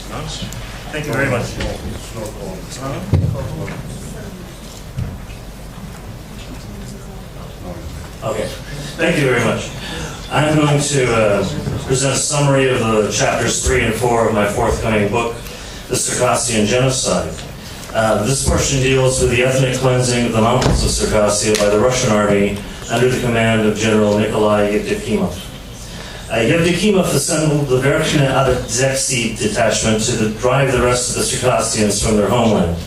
Thank you very much. Okay, thank you very much. I'm going to present a summary of the chapters 3 and 4 of my forthcoming book, The Circassian Genocide. This portion deals with the ethnic cleansing of the mountains of Circassia by the Russian army under the command of General Nikolai Yevdokimov. Yevdokimov assembled the Verkhnya Adadzexi detachment to drive the rest of the Circassians from their homeland.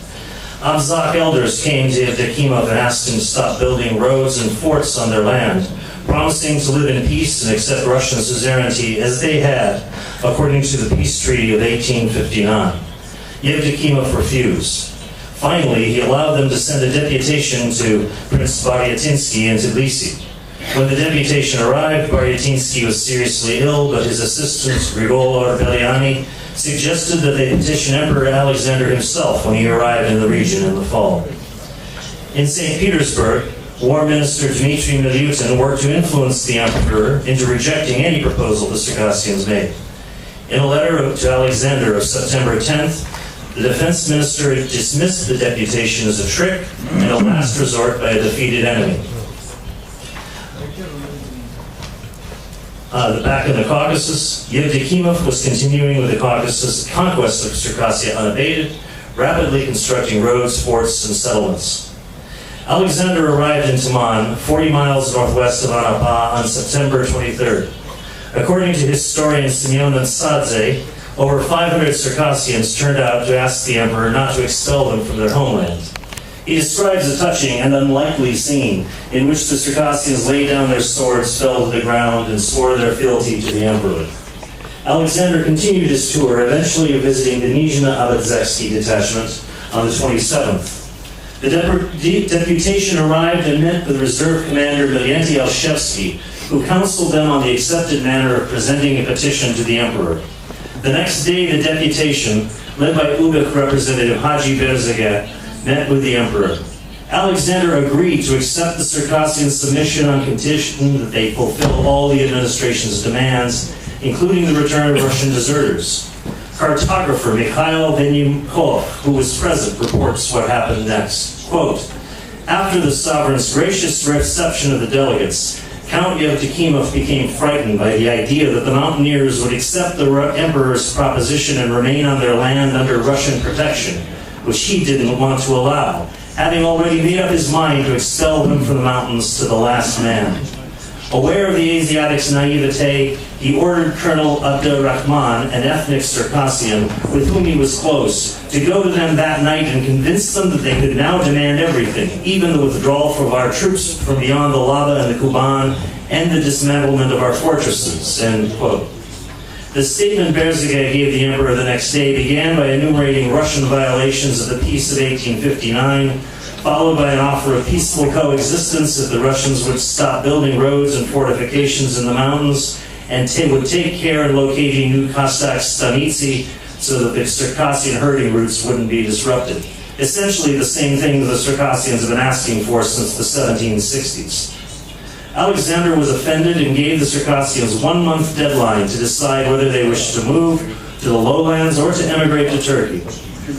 Abzak elders came to Yevdokimov and asked him to stop building roads and forts on their land, promising to live in peace and accept Russian suzerainty as they had, according to the peace treaty of 1859. Yevdokimov refused. Finally, he allowed them to send a deputation to Prince Baryatinsky in Tbilisi. When the deputation arrived, Baryatinsky was seriously ill, but his assistant, Grigol Beliani, suggested that they petition Emperor Alexander himself when he arrived in the region in the fall. In St. Petersburg, War Minister Dmitry Milyutin worked to influence the emperor into rejecting any proposal the Circassians made. In a letter to Alexander of September 10th, the defense minister dismissed the deputation as a trick and a last resort by a defeated enemy. Back in the Caucasus, Yevdokimov was continuing with the Caucasus conquest of Circassia unabated, rapidly constructing roads, forts, and settlements. Alexander arrived in Taman, 40 miles northwest of Anapa, on September 23rd. According to historian Semyon Nsadze, over 500 Circassians turned out to ask the emperor not to expel them from their homeland. He describes a touching and unlikely scene in which the Circassians laid down their swords, fell to the ground, and swore their fealty to the emperor. Alexander continued his tour, eventually visiting the Nizhny Adadzexi detachment on the 27th. The deputation arrived and met with Reserve Commander Milyanty Alshevsky, who counseled them on the accepted manner of presenting a petition to the emperor. The next day, the deputation, led by Ubek Representative Haji Berzega, met with the emperor. Alexander agreed to accept the Circassian submission on condition that they fulfill all the administration's demands, including the return of Russian deserters. Cartographer Mikhail Venyukov, who was present, reports what happened next. Quote, after the sovereign's gracious reception of the delegates, Count Yevdokimov became frightened by the idea that the mountaineers would accept the emperor's proposition and remain on their land under Russian protection, which he didn't want to allow, having already made up his mind to expel them from the mountains to the last man. Aware of the Asiatics' naivete, he ordered Colonel Abdurrahman, an ethnic Circassian with whom he was close, to go to them that night and convince them that they could now demand everything, even the withdrawal from our troops from beyond the Lava and the Kuban, and the dismantlement of our fortresses, end quote. The statement Berzega gave the emperor the next day began by enumerating Russian violations of the Peace of 1859, followed by an offer of peaceful coexistence if the Russians would stop building roads and fortifications in the mountains and would take care in locating new Cossack stanitsi so that the Circassian herding routes wouldn't be disrupted. Essentially the same thing that the Circassians have been asking for since the 1760s. Alexander was offended and gave the Circassians 1 month deadline to decide whether they wished to move to the lowlands or to emigrate to Turkey.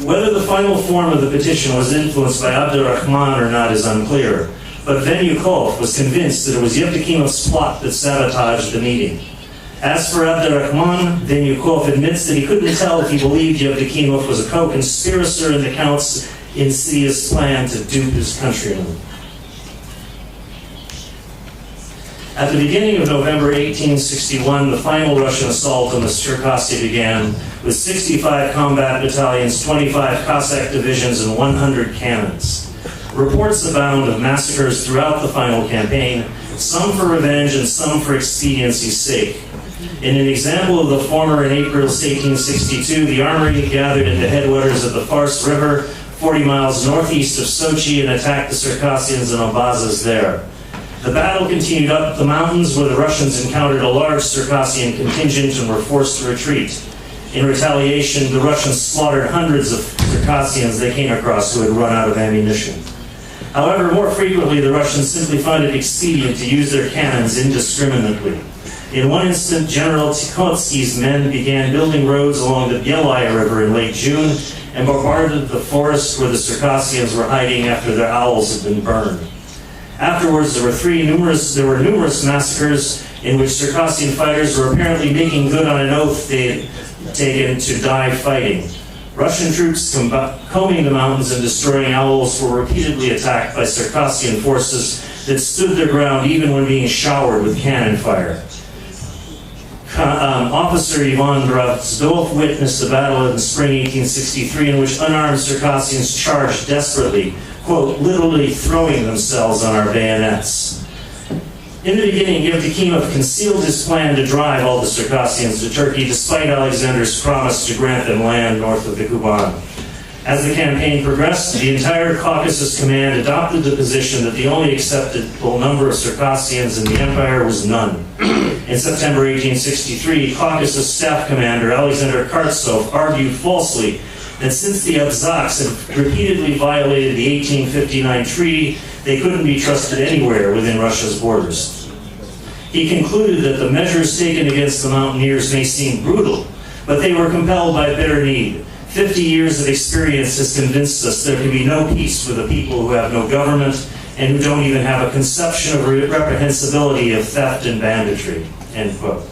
Whether the final form of the petition was influenced by Abdurrahman or not is unclear, but Venyukov was convinced that it was Yevdokimov's plot that sabotaged the meeting. As for Abdurrahman, Venyukov admits that he couldn't tell if he believed Yevdokimov was a co-conspirator in the Count's insidious plan to dupe his countrymen. At the beginning of November 1861, the final Russian assault on the Circassia began with 65 combat battalions, 25 Cossack divisions, and 100 cannons. Reports abound of massacres throughout the final campaign, some for revenge and some for expediency's sake. In an example of the former, in April 1862, the army gathered in the headwaters of the Fars River, 40 miles northeast of Sochi, and attacked the Circassians and Abazas there. The battle continued up the mountains where the Russians encountered a large Circassian contingent and were forced to retreat. In retaliation, the Russians slaughtered hundreds of Circassians they came across who had run out of ammunition. However, more frequently, the Russians simply found it expedient to use their cannons indiscriminately. In one instant, General Tikhotsky's men began building roads along the Belaya River in late June and bombarded the forest where the Circassians were hiding after their owls had been burned. Afterwards, there were numerous massacres in which Circassian fighters were apparently making good on an oath they had taken to die fighting. Russian troops combing the mountains and destroying owls were repeatedly attacked by Circassian forces that stood their ground even when being showered with cannon fire. Officer Ivan Drozdov witnessed a battle in spring 1863 in which unarmed Circassians charged desperately, quote, literally throwing themselves on our bayonets. In the beginning, Yevdokimov concealed his plan to drive all the Circassians to Turkey despite Alexander's promise to grant them land north of the Kuban. As the campaign progressed, the entire Caucasus Command adopted the position that the only acceptable number of Circassians in the empire was none. In September 1863, Caucasus Staff Commander Alexander Kartsov argued falsely that since the Abzaks had repeatedly violated the 1859 treaty, they couldn't be trusted anywhere within Russia's borders. He concluded that the measures taken against the mountaineers may seem brutal, but they were compelled by bitter need. 50 years of experience has convinced us there can be no peace with a people who have no government and who don't even have a conception of reprehensibility of theft and banditry, end quote.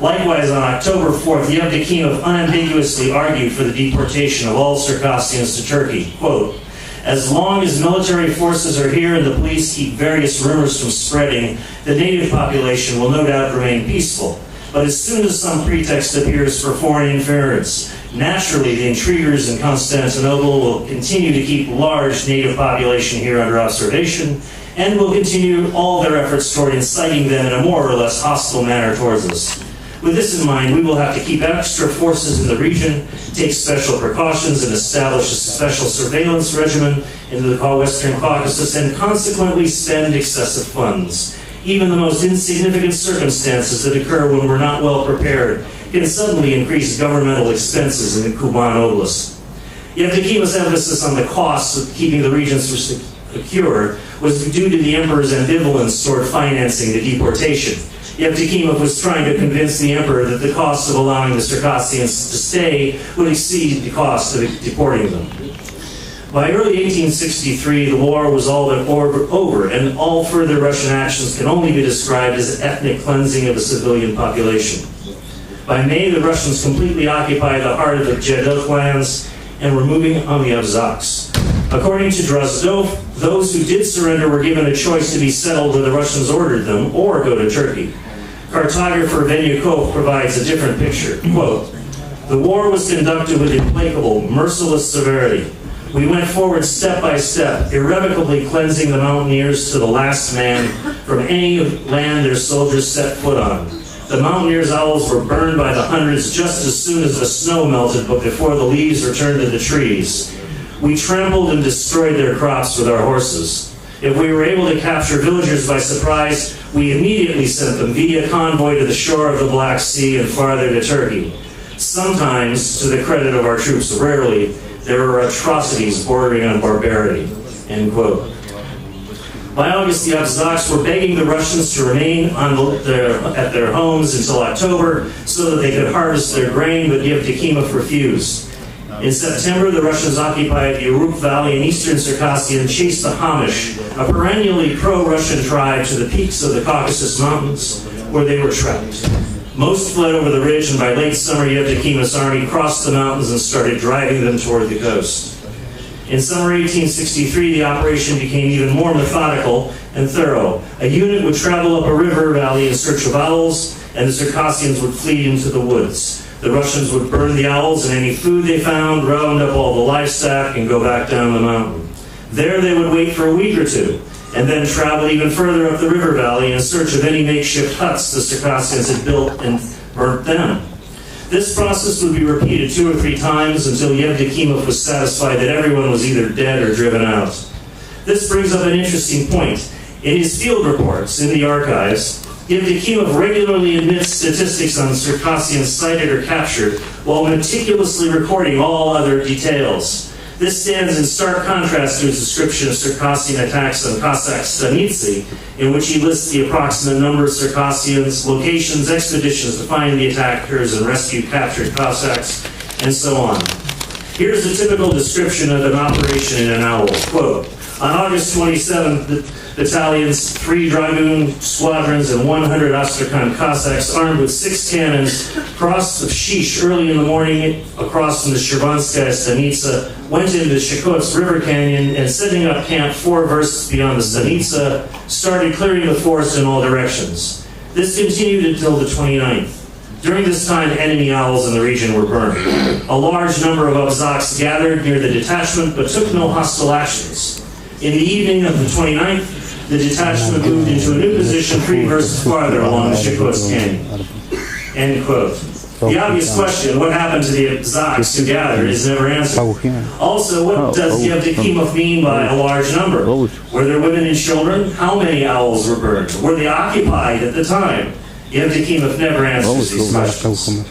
Likewise, on October 4th, Yevdokimov unambiguously argued for the deportation of all Circassians to Turkey. Quote, as long as military forces are here and the police keep various rumors from spreading, the native population will no doubt remain peaceful. But as soon as some pretext appears for foreign interference, naturally the intriguers in Constantinople will continue to keep large native population here under observation and will continue all their efforts toward inciting them in a more or less hostile manner towards us. With this in mind, we will have to keep extra forces in the region, take special precautions, and establish a special surveillance regimen into the Western Caucasus, and consequently spend excessive funds. Even the most insignificant circumstances that occur when we're not well prepared can suddenly increase governmental expenses in the Kuban Oblast. Yevdokimov's emphasis on the costs of keeping the region secure was due to the emperor's ambivalence toward financing the deportation. Yevdokimov was trying to convince the emperor that the cost of allowing the Circassians to stay would exceed the cost of deporting them. By early 1863, the war was all but over, and all further Russian actions can only be described as ethnic cleansing of the civilian population. By May, the Russians completely occupied the heart of the Jeddah lands and were moving on the Abzaks. According to Drozdov, those who did surrender were given a choice to be settled where the Russians ordered them or go to Turkey. Cartographer Venyukov provides a different picture. Quote, the war was conducted with implacable, merciless severity. We went forward step by step, irrevocably cleansing the mountaineers to the last man from any land their soldiers set foot on. The mountaineers' owls were burned by the hundreds just as soon as the snow melted, but before the leaves returned to the trees. We trampled and destroyed their crops with our horses. If we were able to capture villagers by surprise, we immediately sent them via convoy to the shore of the Black Sea and farther to Turkey. Sometimes, to the credit of our troops, rarely, there were atrocities bordering on barbarity, end quote. By August, the Abzaks were begging the Russians to remain at their homes until October so that they could harvest their grain, but Yevdokimov refused. In September, the Russians occupied the Uruk Valley in eastern Circassia and chased the Hamish, a perennially pro-Russian tribe, to the peaks of the Caucasus Mountains, where they were trapped. Most fled over the ridge, and by late summer, Yevdokimov's army crossed the mountains and started driving them toward the coast. In summer 1863, the operation became even more methodical and thorough. A unit would travel up a river valley in search of owls, and the Circassians would flee into the woods. The Russians would burn the owls and any food they found, round up all the livestock, and go back down the mountain. There they would wait for a week or two, and then travel even further up the river valley in search of any makeshift huts the Circassians had built and burnt them. This process would be repeated 2 or 3 times until Yevdokimov was satisfied that everyone was either dead or driven out. This brings up an interesting point. In his field reports in the archives, Yevdokimov regularly admits statistics on Circassians sighted or captured while meticulously recording all other details. This stands in stark contrast to his description of Circassian attacks on Cossack stanitsi, in which he lists the approximate number of Circassians, locations, expeditions to find the attackers and rescue captured Cossacks, and so on. Here's a typical description of an operation in an owl. Quote, on August 27th, the battalions, 3 Dragoon squadrons, and 100 Astrakhan Cossacks, armed with 6 cannons, crossed the Shish early in the morning across from the Shirvanskaya Stanitsa, went into Shikotsk River Canyon, and setting up camp 4 versts beyond the Stanitsa, started clearing the forest in all directions. This continued until the 29th. During this time, enemy owls in the region were burned. A large number of Abzaks gathered near the detachment, but took no hostile actions. In the evening of the 29th, the detachment moved into a new position 3 versts farther along the Shikotsk Canyon. End quote. The obvious question, what happened to the Abzaks who gathered, is never answered. Also, what does Yevdokimov mean by a large number? Were there women and children? How many owls were burned? Were they occupied at the time? Yevdokimov never answers these questions.